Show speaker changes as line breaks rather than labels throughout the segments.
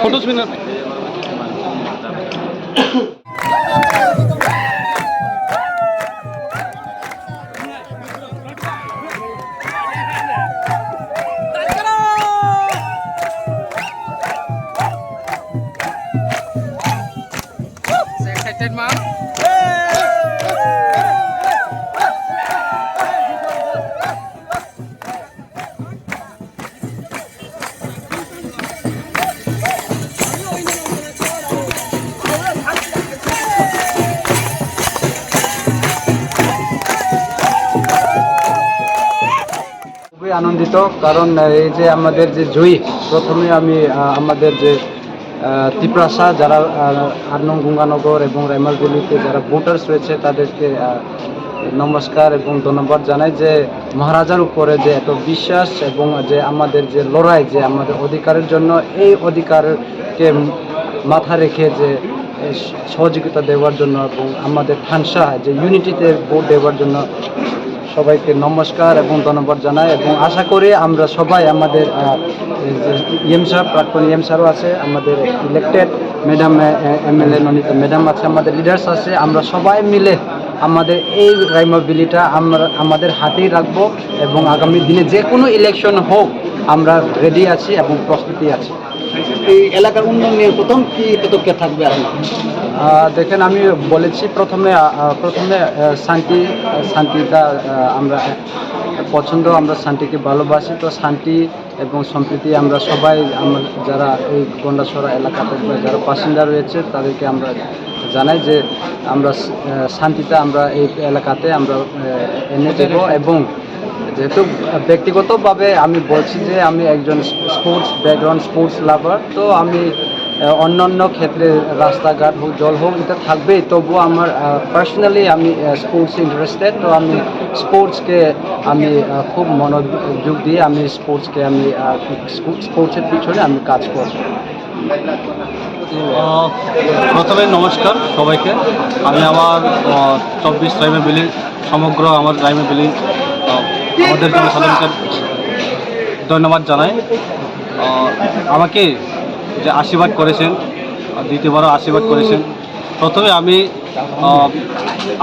Photos भी ना
excited, mom?
খুবই আনন্দিত, কারণ এই যে আমাদের যে জয়ী, প্রথমে আমি আমাদের যে ত্রিপ্রাসা যারা ৮ নং গঙ্গানগর এবং রাইমালগুলিতে যারা ভোটার্স রয়েছে তাদেরকে নমস্কার এবং ধন্যবাদ জানাই যে মহারাজার উপরে যে এত বিশ্বাস এবং যে আমাদের যে লড়াই, যে আমাদের অধিকারের জন্য, এই অধিকারকে মাথা রেখে যে সহযোগিতা দেওয়ার জন্য এবং আমাদের ফাংশা যে ইউনিটিতে ভোট দেওয়ার জন্য সবাইকে নমস্কার এবং ধন্যবাদ জানাই। এবং আশা করি আমরা সবাই আমাদের ইএম সাহেব, প্রাক্তন ইএম সাহেবও আছে, আমাদের ইলেক্টেড ম্যাডাম এমএলএ ননিতা ম্যাডাম আছে, আমাদের লিডার্স আছে, আমরা সবাই মিলে আমাদের এই রাইমা ভ্যালিটা আমরা আমাদের হাতেই রাখবো এবং আগামী দিনে যে কোনো ইলেকশন হোক আমরা রেডি আছি এবং প্রস্তুতি আছি।
এই এলাকার উন্নয়ন নিয়ে প্রথম কি পদক্ষেপ থাকবে?
দেখেন, আমি বলেছি প্রথমে শান্তিটা আমরা পছন্দ, আমরা শান্তিকে ভালোবাসি। তো শান্তি এবং সম্প্রীতি আমরা সবাই যারা এই গন্ডাছড়া এলাকাতে যারা বাসিন্দা রয়েছে তাদেরকে আমরা জানাই যে আমরা শান্তিটা আমরা এই এলাকাতে আমরা এনে দেব। এবং যেহেতু ব্যক্তিগতভাবে আমি বলছি যে আমি একজন স্পোর্টস ব্যাকগ্রাউন্ড, স্পোর্টস লাভার, তো আমি অন্যান্য ক্ষেত্রে রাস্তাঘাট হোক, জল হোক, এটা থাকবেই, তবুও আমার পার্সোনালি আমি স্পোর্টসে ইন্টারেস্টেড। তো আমি স্পোর্টসকে আমি খুব মনোযোগ দিয়ে আমি স্পোর্টসকে আমি স্পোর্টসের পিছনে আমি কাজ করব।
প্রথমে নমস্কার সবাইকে। আমি আমার 24 রাইমা ভ্যালি, সমগ্র আমার রাইমা ভ্যালি আমাদের জনসাধারণকে ধন্যবাদ জানাই। আমাকে যে আশীর্বাদ করেছেন, দ্বিতীয়বারও আশীর্বাদ করেছেন। প্রথমে আমি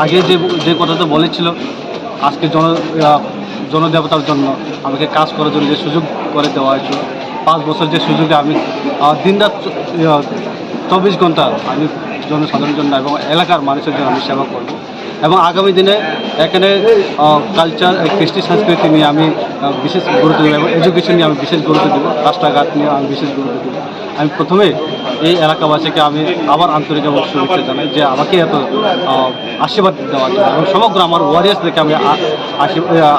আগে যে কথাটা বলেছিল, আজকে জনদেবতার জন্য আমাকে কাজ করার জন্য যে সুযোগ করে দেওয়া হয়েছে, 5 বছর যে সুযোগে আমি দিনরাত 24 ঘন্টা আমি জনসাধারণের জন্য এবং এলাকার মানুষের জন্য আমি সেবা করব। এবং আগামী দিনে এখানে কালচার, কৃষ্টি সংস্কৃতি নিয়ে আমি বিশেষ গুরুত্ব দেব এবং এডুকেশন নিয়ে আমি বিশেষ গুরুত্ব দেবো, রাস্তাঘাট নিয়ে আমি বিশেষ গুরুত্ব দেবো। আমি প্রথমে এই এলাকাবাসীকে আমি আবার আন্তরিক এবং শুভেচ্ছা জানাই যে আমাকে এত আশীর্বাদ দেওয়ার জন্য, এবং সমগ্র আমার ওয়ারিয়ার্সদেরকে আমি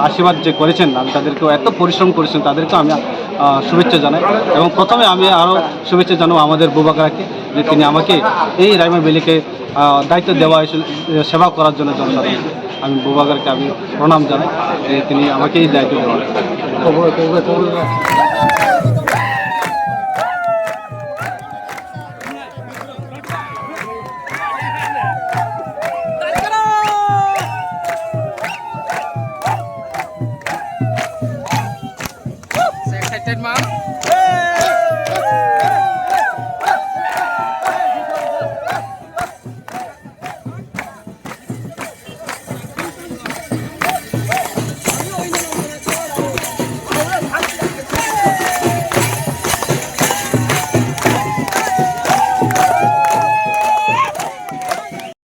আশীর্বাদ যে করেছেন, আমি তাদেরকেও এত পরিশ্রম করেছেন তাদেরকেও আমি শুভেচ্ছা জানাই। এবং প্রথমে আমি আরও শুভেচ্ছা জানাবো আমাদের বুবাকারকে, যে তিনি আমাকে এই রাইমা ভ্যালিকে দায়িত্ব দেওয়া হয়েছিল সেবা করার জন্য জনসাধারণকে। আমি বুবাকারকে আমি প্রণাম জানাই যে তিনি আমাকে এই দায়িত্ব দেওয়া।